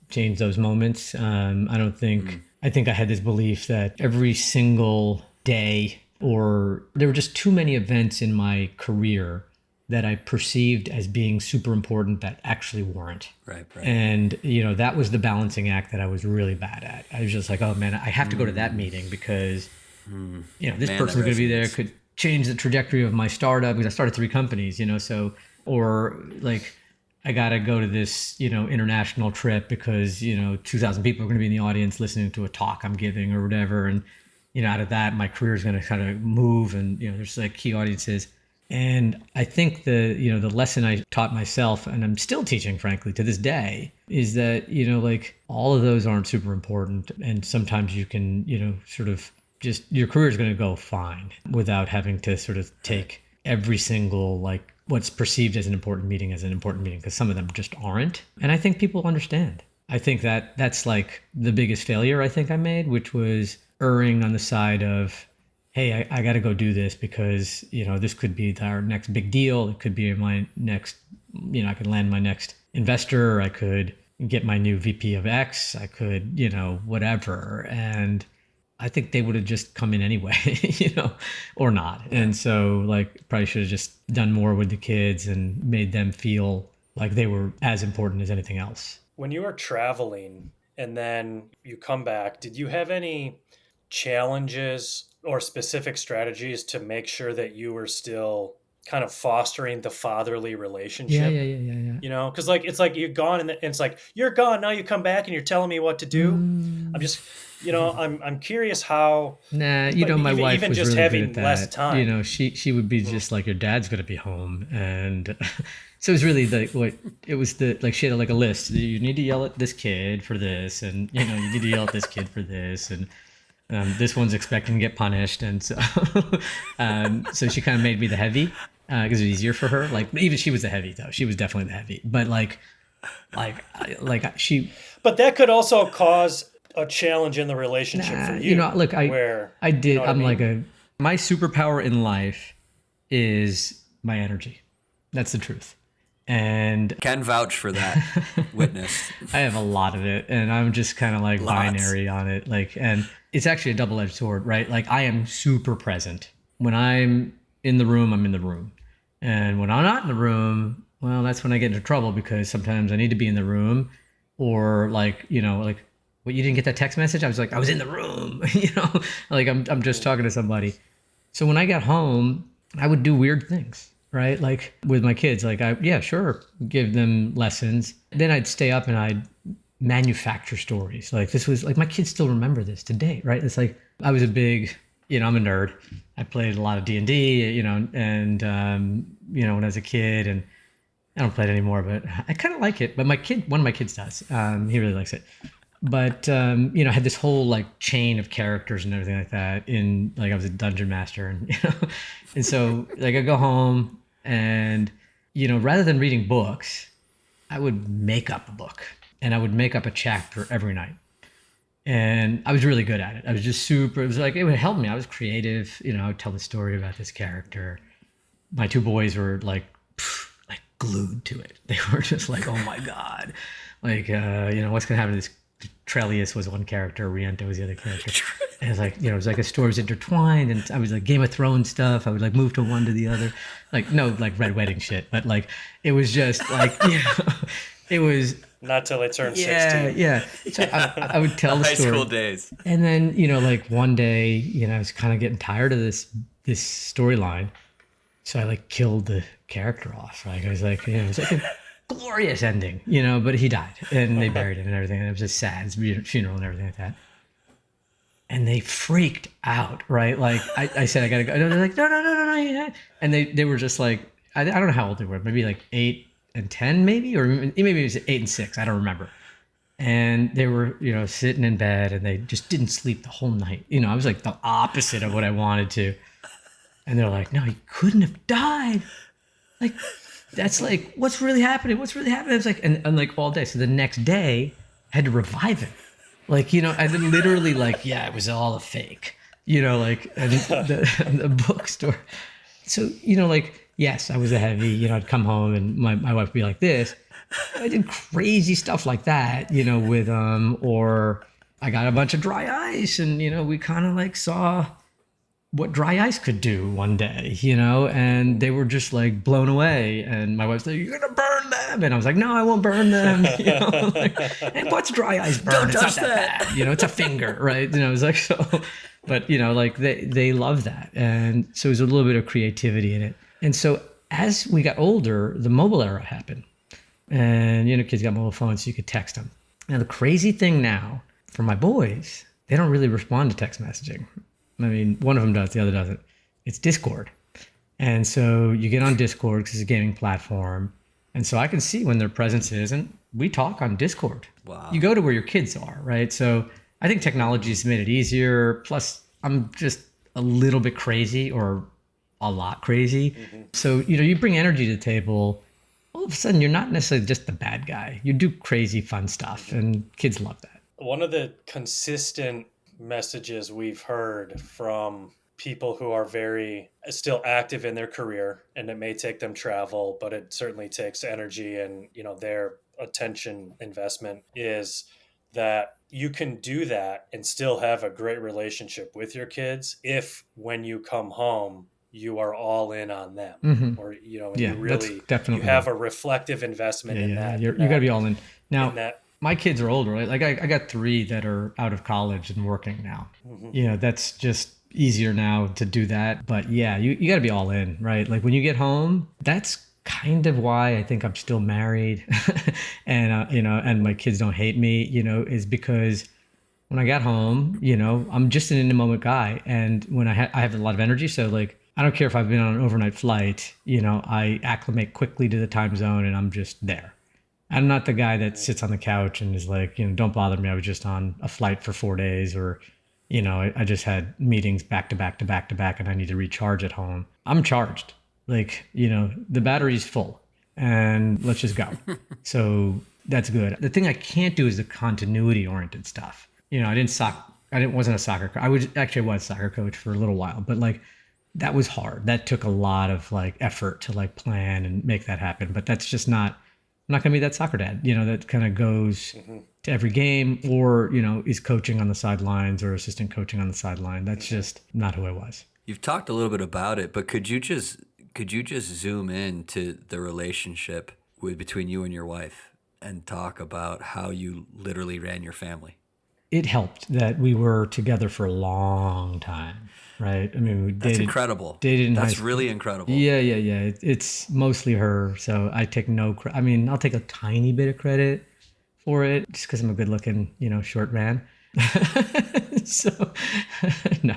change those moments. I think I had this belief that every single day, or there were just too many events in my career that I perceived as being super important that actually weren't. Right. And, that was the balancing act that I was really bad at. I was just like, oh man, I have to go to that meeting because, this person's going to be there, change the trajectory of my startup because I started 3 companies, or like I got to go to this, international trip because, 2,000 people are going to be in the audience listening to a talk I'm giving or whatever. And, out of that, my career is going to kind of move and, there's like key audiences. And I think the lesson I taught myself, and I'm still teaching, frankly, to this day, is that, like all of those aren't super important. And sometimes you can, sort of just your career is going to go fine without having to sort of take every single, like what's perceived as an important meeting because some of them just aren't. And I think people understand. I think that's like the biggest failure I think I made, which was erring on the side of, hey, I got to go do this because, this could be our next big deal. It could be my next, I could land my next investor. I could get my new VP of X. I could, whatever. And I think they would have just come in anyway, or not. And so like probably should have just done more with the kids and made them feel like they were as important as anything else. When you were traveling and then you come back, did you have any challenges or specific strategies to make sure that you were still kind of fostering the fatherly relationship? Yeah. Because like it's like you're gone and it's like you're gone now. You come back and you're telling me what to do. I'm just, I'm curious how. Nah, my wife even was just really having good at that. less time. She would be just like, your dad's gonna be home, and so it was really she had like a list. You need to yell at this kid for this, and you need to yell at this kid for this, and this one's expecting to get punished, and so so she kind of made me the heavy because it was easier for her. Like even she was the heavy though. She was definitely the heavy, but she. But that could also cause a challenge in the relationship for you. Look, I did. I'm mean? My superpower in life is my energy. That's the truth. And Can vouch for that. Witness. I have a lot of it, and I'm just kind of like binary on it. And it's actually a double-edged sword, right? Like I am super present. When I'm in the room, I'm in the room. And when I'm not in the room, well, that's when I get into trouble because sometimes I need to be in the room, or like, what, you didn't get that text message? I was like, I was in the room, like I'm just talking to somebody. So when I got home, I would do weird things, right? Like with my kids, like give them lessons. Then I'd stay up and I'd manufacture stories. Like this was like, my kids still remember this today, right? It's like, I was a big, I'm a nerd. I played a lot of D&D, and when I was a kid, and I don't play it anymore, but I kind of like it. But one of my kids does. He really likes it. But, I had this whole like chain of characters and everything like that I was a dungeon master and, and so like I go home and, rather than reading books, I would make up a book and I would make up a chapter every night. And I was really good at it. I was just it would help me. I was creative. I would tell the story about this character. My 2 boys were like glued to it. They were just like, oh my God. Like, what's going to happen to this? Trellius was one character, Riento was the other character. And it's like, it was like a story was intertwined, and I was like Game of Thrones stuff. I would like move to one to the other. Like, no, like Red Wedding shit, but like, it was just like, it was. Not till they turned 16. Yeah. So I would tell the high story. school days. And then, like one day, I was kind of getting tired of this storyline. So I like killed the character off. Like I was like, it was like a glorious ending, but he died and they buried him and everything. And it was just sad, funeral and everything like that. And they freaked out, right? Like I said, I gotta go. And they're like, no. And they were just like, I don't know how old they were, maybe like 8 and 10 maybe, or maybe it was 8 and 6. I don't remember. And they were, sitting in bed and they just didn't sleep the whole night. I was like the opposite of what I wanted to. And they're like, no, he couldn't have died. Like, that's like, what's really happening? It's like, and like all day. So the next day, I had to revive him. Like, I literally like, it was all a fake, like and the bookstore. So, like, yes, I was a heavy, I'd come home and my wife would be like this. I did crazy stuff like that, with, or I got a bunch of dry ice and, we kind of like saw what dry ice could do one day, and they were just like blown away. And my wife's like, you're going to burn them. And I was like, no, I won't burn them. And what's dry ice burn? Don't it's touch not that bad. It's a finger, right? It was like, so But, like they love that. And so there's a little bit of creativity in it. And so as we got older, the mobile era happened. And, kids got mobile phones, so you could text them. Now, the crazy thing now for my boys, they don't really respond to text messaging. I mean, one of them does, the other doesn't. It's Discord. And so you get on Discord because it's a gaming platform. And so I can see when their presence is, and we talk on Discord. Wow. You go to where your kids are, right? So I think technology has made it easier. Plus, I'm just a little bit crazy or a lot crazy. Mm-hmm. So, you bring energy to the table. All of a sudden, you're not necessarily just the bad guy. You do crazy, fun stuff, and kids love that. One of the consistent messages we've heard from people who are very still active in their career, and it may take them travel, but it certainly takes energy and their attention investment, is that you can do that and still have a great relationship with your kids if when you come home you are all in on them. Mm-hmm. Or you really definitely you have a reflective investment in that. You got to be all in. Now my kids are older, right? Like I got 3 that are out of college and working now. Mm-hmm. That's just easier now to do that. But yeah, you got to be all in, right? Like when you get home, that's kind of why I think I'm still married and, and my kids don't hate me, is because when I got home, I'm just an in the moment guy. And when I have a lot of energy. So like, I don't care if I've been on an overnight flight, I acclimate quickly to the time zone and I'm just there. I'm not the guy that sits on the couch and is like, don't bother me. I was just on a flight for 4 days, or, I just had meetings back to back to back to back and I need to recharge at home. I'm charged. Like, the battery's full and let's just go. So that's good. The thing I can't do is the continuity oriented stuff. Wasn't a soccer coach. I was a soccer coach for a little while, but like that was hard. That took a lot of like effort to like plan and make that happen. But that's just I'm not going to be that soccer dad, that kind of goes to every game or, is coaching on the sidelines or assistant coaching on the sideline. That's just not who I was. You've talked a little bit about it, but could you just zoom in to the relationship between you and your wife and talk about how you literally ran your family? It helped that we were together for a long time, right? I mean, we dated. That's incredible. Dated in high school. That's really incredible. Yeah. It's mostly her, so I take no credit. I mean, I'll take a tiny bit of credit for it just because I'm a good-looking, short man. So, no.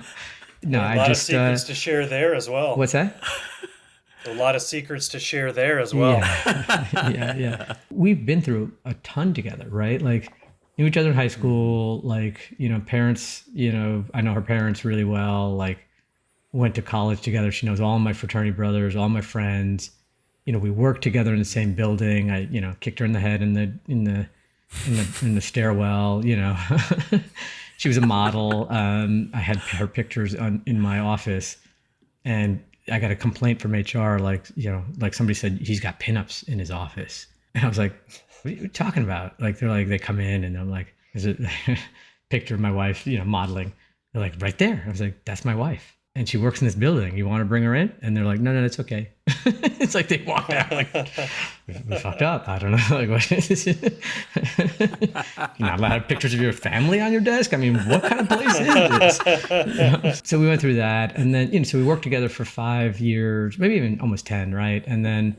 A lot of secrets to share there as well. What's that? A lot of secrets to share there as well. Yeah. We've been through a ton together, right? Like, knew each other in high school, like, parents, I know her parents really well, like, went to college together. She knows all my fraternity brothers, all my friends. We worked together in the same building. I, kicked her in the head in the stairwell, She was a model. I had her pictures in my office, and I got a complaint from HR. Like somebody said he's got pinups in his office, and I was like, "What are you talking about?" Like they're like, they come in and I'm like, "Is it picture of my wife, modeling?" They're like, "Right there." I was like, "That's my wife, and she works in this building. You want to bring her in?" And they're like, "No, it's okay." It's like they walked out like, we fucked up. I don't know. Like, what is it? You're not allowed to have pictures of your family on your desk? I mean, what kind of place is this? So we went through that. And then, so we worked together for 5 years, maybe even almost 10, right? And then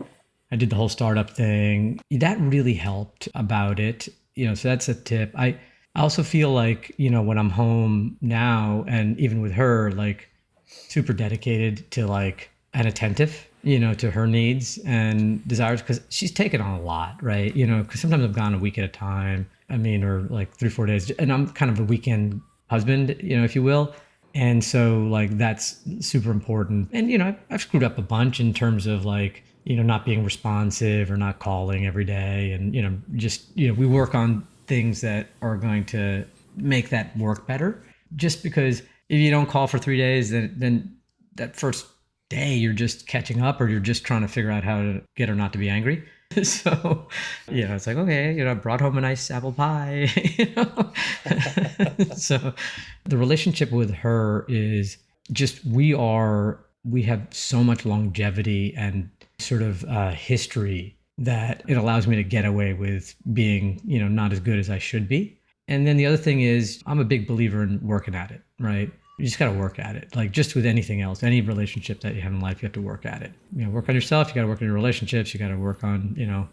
I did the whole startup thing. That really helped about it. So that's a tip. I also feel like, when I'm home now and even with her, like super dedicated to like, and attentive, to her needs and desires, because she's taken on a lot, right? Because sometimes I've gone a week at a time. I mean, or like 3-4 days, and I'm kind of a weekend husband, if you will. And so like, that's super important. And, I've screwed up a bunch in terms of like, not being responsive or not calling every day. And, we work on things that are going to make that work better. Just because if you don't call for 3 days, then that first day you're just catching up or you're just trying to figure out how to get her not to be angry. So, it's like, okay, I brought home a nice apple pie, So the relationship with her is just, we have so much longevity and sort of history that it allows me to get away with being, not as good as I should be. And then the other thing is I'm a big believer in working at it, right? You just got to work at it. Like just with anything else, any relationship that you have in life, you have to work at it. Work on yourself. You got to work on your relationships. You got to work on,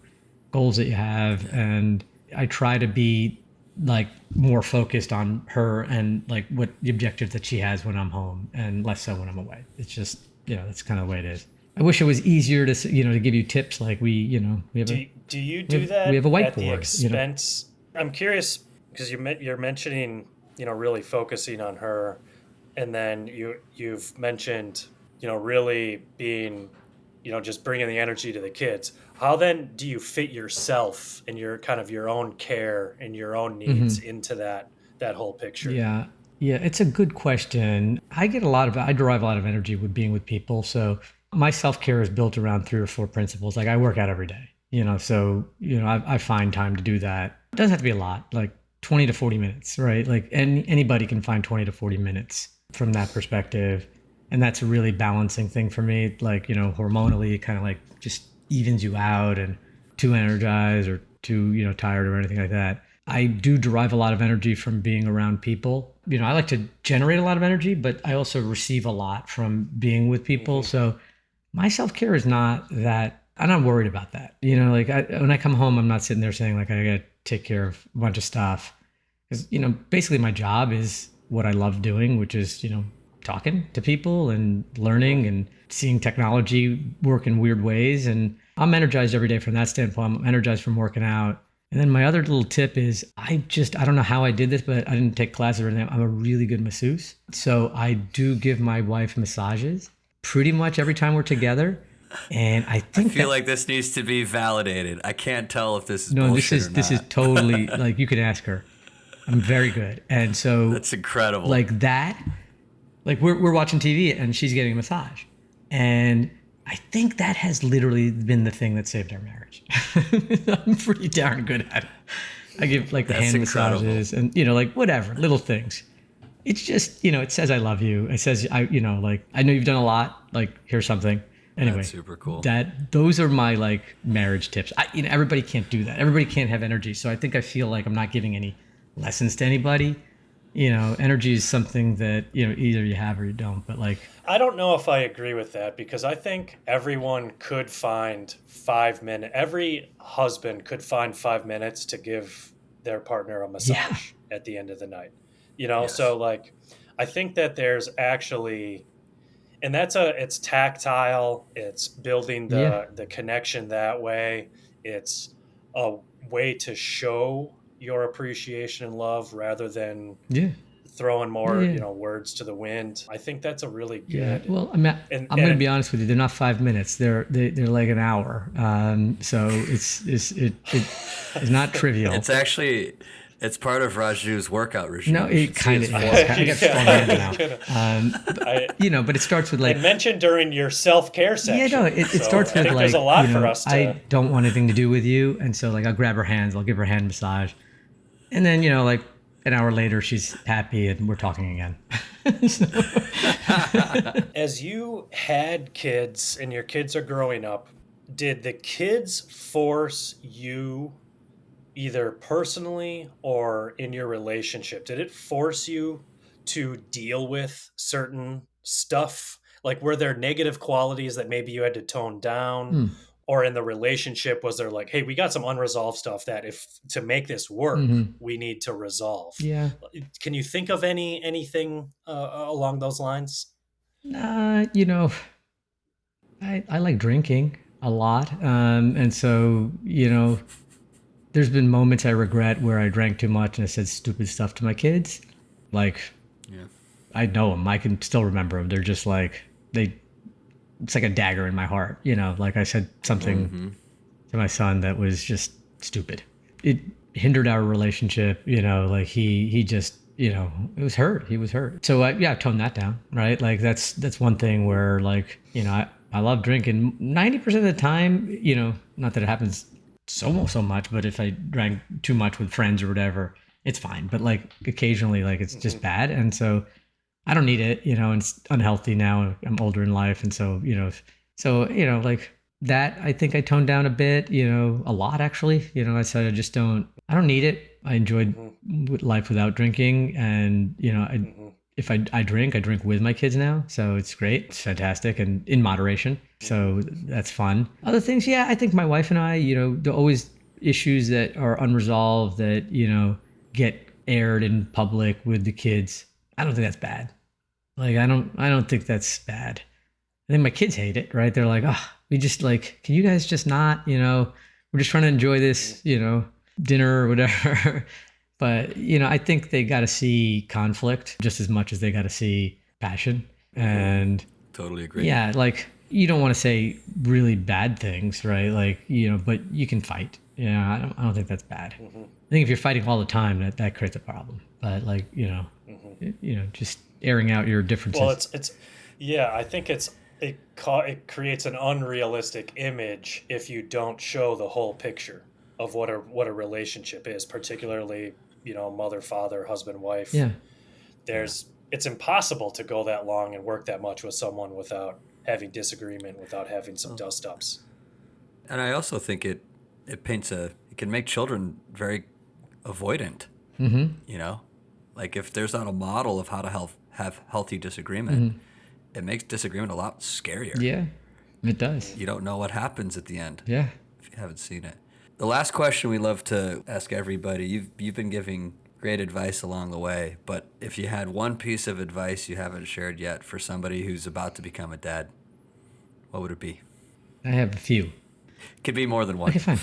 goals that you have. And I try to be like more focused on her and like what the objectives that she has when I'm home and less so when I'm away. It's just, that's kind of the way it is. I wish it was easier to, to give you tips. Like we have do you do that? We have a whiteboard. At the expense. I'm curious because you're mentioning, really focusing on her, and then you've mentioned, really being, just bringing the energy to the kids. How then do you fit yourself and your kind of your own care and your own needs into that whole picture? Yeah, it's a good question. I derive a lot of energy with being with people. So my self-care is built around 3 or 4 principles. Like I work out every day, so I find time to do that. It doesn't have to be a lot, like 20 to 40 minutes, right? Like anybody can find 20 to 40 minutes from that perspective. And that's a really balancing thing for me. Like, hormonally, it kind of like just evens you out and too energized or too, tired or anything like that. I do derive a lot of energy from being around people. I like to generate a lot of energy, but I also receive a lot from being with people. So my self-care is not that, I'm not worried about that. When I come home, I'm not sitting there saying like, I got to take care of a bunch of stuff. Because, basically my job is what I love doing, which is, talking to people and learning and seeing technology work in weird ways. And I'm energized every day from that standpoint. I'm energized from working out. And then my other little tip is I don't know how I did this, but I didn't take classes or anything. I'm a really good masseuse. So I do give my wife massages pretty much every time we're together. And I feel like this needs to be validated. I can't tell if this is no, bullshit or not. This is totally like, you could ask her. I'm very good. And so that's incredible. Like that, like we're watching TV and she's getting a massage. And I think that has literally been the thing that saved our marriage. I'm pretty darn good at it. I give like the hand massages and, like whatever, little things. It's just, it says I love you. It says, I know you've done a lot, like here's something. Anyway, that's super cool. Those are my like marriage tips. Everybody can't do that. Everybody can't have energy. So I feel like I'm not giving any lessons to anybody. Energy is something that, either you have or you don't, but like. I don't know if I agree with that because I think everyone could find 5 minutes. Every husband could find 5 minutes to give their partner a massage at the end of the night, Yes. So like, I think that there's actually, and it's tactile. It's building the connection that way. It's a way to show your appreciation and love rather than throwing more, words to the wind. I think that's a really good. Yeah. Well, I'm going to be honest with you. They're not 5 minutes. They're like an hour. So it's not trivial. It's part of Raju's workout regime. No, it kind of is. I get strong now. But it starts with like. And mentioned during your self-care section. Yeah, no, it starts with like. There's a lot for us to. I don't want anything to do with you, and so like I'll grab her hands, I'll give her a hand massage, and then like an hour later she's happy and we're talking again. As you had kids and your kids are growing up, did the kids force you? Either personally or in your relationship, did it force you to deal with certain stuff? Like, were there negative qualities that maybe you had to tone down? Or in the relationship, was there like, hey, we got some unresolved stuff that to make this work, we need to resolve? Yeah. Can you think of anything along those lines? I like drinking a lot. And so, there's been moments I regret where I drank too much and I said stupid stuff to my kids. Like, I know them. I can still remember them. They're just like, it's like a dagger in my heart. Like I said something to my son that was just stupid. It hindered our relationship. Like he just, it was hurt. He was hurt. So I toned that down, right? Like that's one thing where like, I love drinking 90% of the time, not that it happens so much, but if I drank too much with friends or whatever, it's fine. But like occasionally, like it's just bad. And so I don't need it, and it's unhealthy now. I'm older in life. And so, like that, I think I toned down a bit, a lot actually, I said, I don't need it. I enjoyed life without drinking. And, if I drink, I drink with my kids now. So it's great. It's fantastic and in moderation. So that's fun. Other things, yeah, I think my wife and I, there are always issues that are unresolved that, get aired in public with the kids. I don't think that's bad. Like, I don't think that's bad. I think my kids hate it, right? They're like, oh, we just like, can you guys just not, we're just trying to enjoy this, dinner or whatever. But, I think they got to see conflict just as much as they got to see passion. And totally agree. Yeah, like you don't want to say really bad things, right? Like, but you can fight. Yeah, I don't think that's bad. I think if you're fighting all the time, that creates a problem. But like, just airing out your differences. Well, I think it creates an unrealistic image if you don't show the whole picture of what a relationship is, particularly, mother, father, husband, wife. Yeah. It's impossible to go that long and work that much with someone without having disagreement, without having some dust ups. And I also think it can make children very avoidant. Like if there's not a model of how to have healthy disagreement, it makes disagreement a lot scarier. Yeah, it does. You don't know what happens at the end. Yeah. If you haven't seen it. The last question we love to ask everybody, you've been giving great advice along the way, but if you had one piece of advice you haven't shared yet for somebody who's about to become a dad, what would it be? I have a few. Could be more than one. Okay, fine.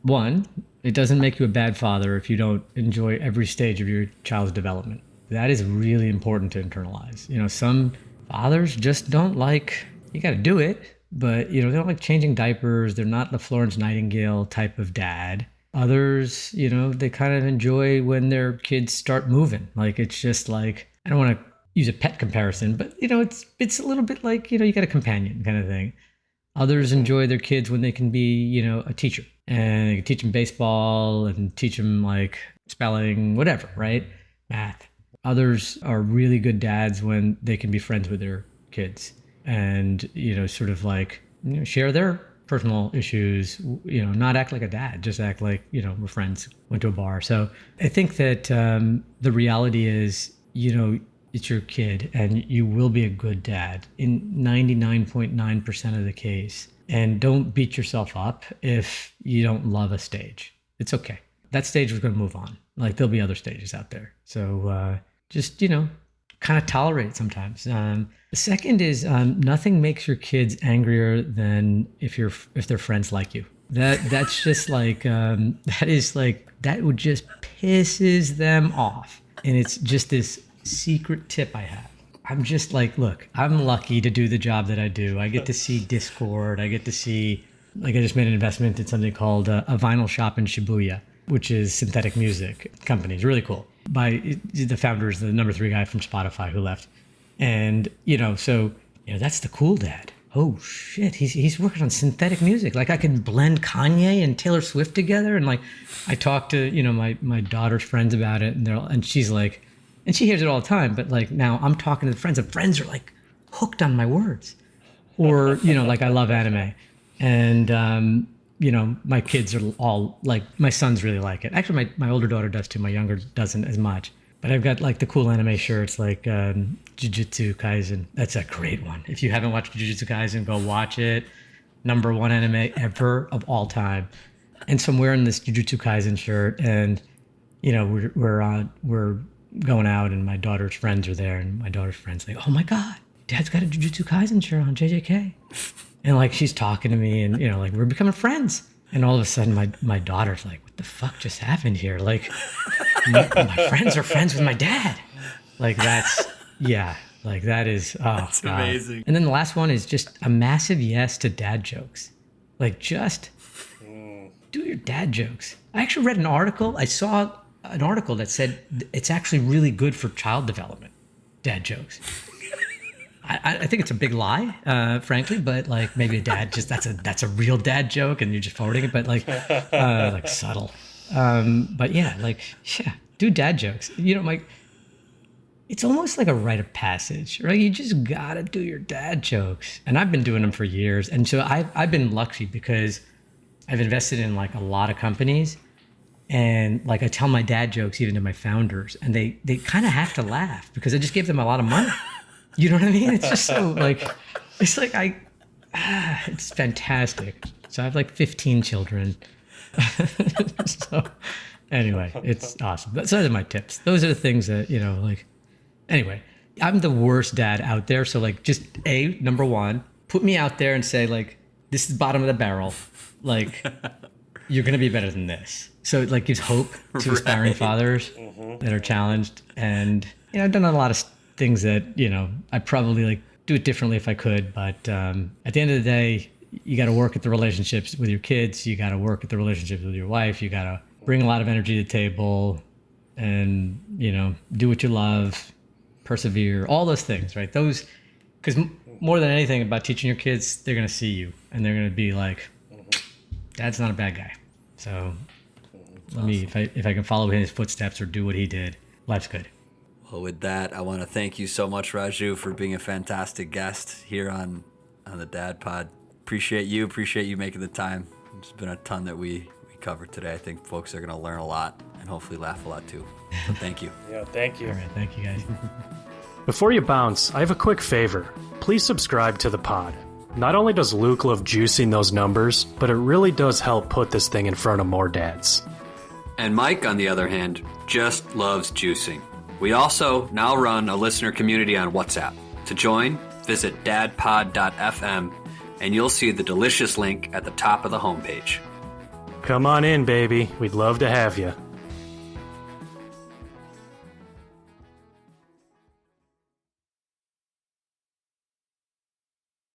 One, it doesn't make you a bad father if you don't enjoy every stage of your child's development. That is really important to internalize. Some fathers just don't like, you got to do it, but they don't like changing diapers. They're not the Florence Nightingale type of dad. Others, they kind of enjoy when their kids start moving. Like, it's just like, I don't want to use a pet comparison, but it's a little bit like, you got a companion kind of thing. Others enjoy their kids when they can be, a teacher, and they can teach them baseball and teach them like spelling, whatever, right? Math. Others are really good dads when they can be friends with their kids and, sort of like, share their personal issues, not act like a dad, just act like, we're friends, went to a bar. So I think that the reality is, it's your kid and you will be a good dad in 99.9% of the case. And don't beat yourself up if you don't love a stage. It's okay. That stage was going to move on. Like, there'll be other stages out there. So just, kind of tolerate it sometimes. The second is nothing makes your kids angrier than if their friends like you. That's just like, that would just pisses them off. And it's just this secret tip I have. I'm just like, look, I'm lucky to do the job that I do. I get to see Discord. I get to see, like, I just made an investment in something called a vinyl shop in Shibuya, which is synthetic music company. It's really cool. By the founder is the number 3 guy from Spotify who left. And, that's the cool dad. Oh shit, he's working on synthetic music. Like, I can blend Kanye and Taylor Swift together. And like, I talked to, my daughter's friends about it, and she's like, and she hears it all the time, but like now I'm talking to the friends, and friends are like hooked on my words. Or, like, I love anime. And, my kids are all like, my sons really like it. Actually, my older daughter does too. My younger doesn't as much. But I've got like the cool anime shirts, like Jujutsu Kaisen. That's a great one. If you haven't watched Jujutsu Kaisen, go watch it. Number 1 anime ever of all time. And so I'm wearing this Jujutsu Kaisen shirt, and we're going out, and my daughter's friends are there, and my daughter's friends like, oh my god, Dad's got a Jujutsu Kaisen shirt on, JJK. And like, she's talking to me, and like, we're becoming friends. And all of a sudden my daughter's like, what the fuck just happened here? Like, my friends are friends with my dad. Like, that's, yeah, like that is, oh, that's god. Amazing. And then the last one is just a massive yes to dad jokes. Like, just do your dad jokes. I actually read an article. I saw an article that said it's actually really good for child development, dad jokes. I think it's a big lie, frankly, but like, maybe a dad just, that's a real dad joke and you're just forwarding it, but like subtle. But yeah, like, yeah, do dad jokes. It's almost like a rite of passage, right? You just gotta do your dad jokes. And I've been doing them for years. And so I've been lucky because I've invested in like a lot of companies, And like I tell my dad jokes even to my founders, and they kind of have to laugh because I just gave them a lot of money. You know what I mean? It's just so like, it's like it's fantastic. So I have like 15 children. So anyway, it's awesome. Those are my tips. Those are the things that, like, anyway, I'm the worst dad out there. So like, just number one, put me out there and say like, this is bottom of the barrel. Like, you're going to be better than this. So it like gives hope to aspiring fathers that are challenged. And, I've done a lot of things that, I probably like do it differently if I could. But at the end of the day, you got to work at the relationships with your kids. You got to work at the relationships with your wife. You got to bring a lot of energy to the table and, do what you love, persevere, all those things, right? Those, because more than anything about teaching your kids, they're going to see you and they're going to be like, Dad's not a bad guy. So let me, if I can follow in his footsteps or do what he did, life's good. Well, with that, I want to thank you so much, Raju, for being a fantastic guest here on the Dad Pod. Appreciate you making the time. There's been a ton that we covered today. I think folks are going to learn a lot and hopefully laugh a lot too. So thank you. Yeah, thank you. All right, thank you guys. Before you bounce, I have a quick favor. Please subscribe to the pod. Not only does Luke love juicing those numbers, but it really does help put this thing in front of more dads. And Mike, on the other hand, just loves juicing. We also now run a listener community on WhatsApp. To join, visit dadpod.fm and you'll see the delicious link at the top of the homepage. Come on in, baby. We'd love to have you.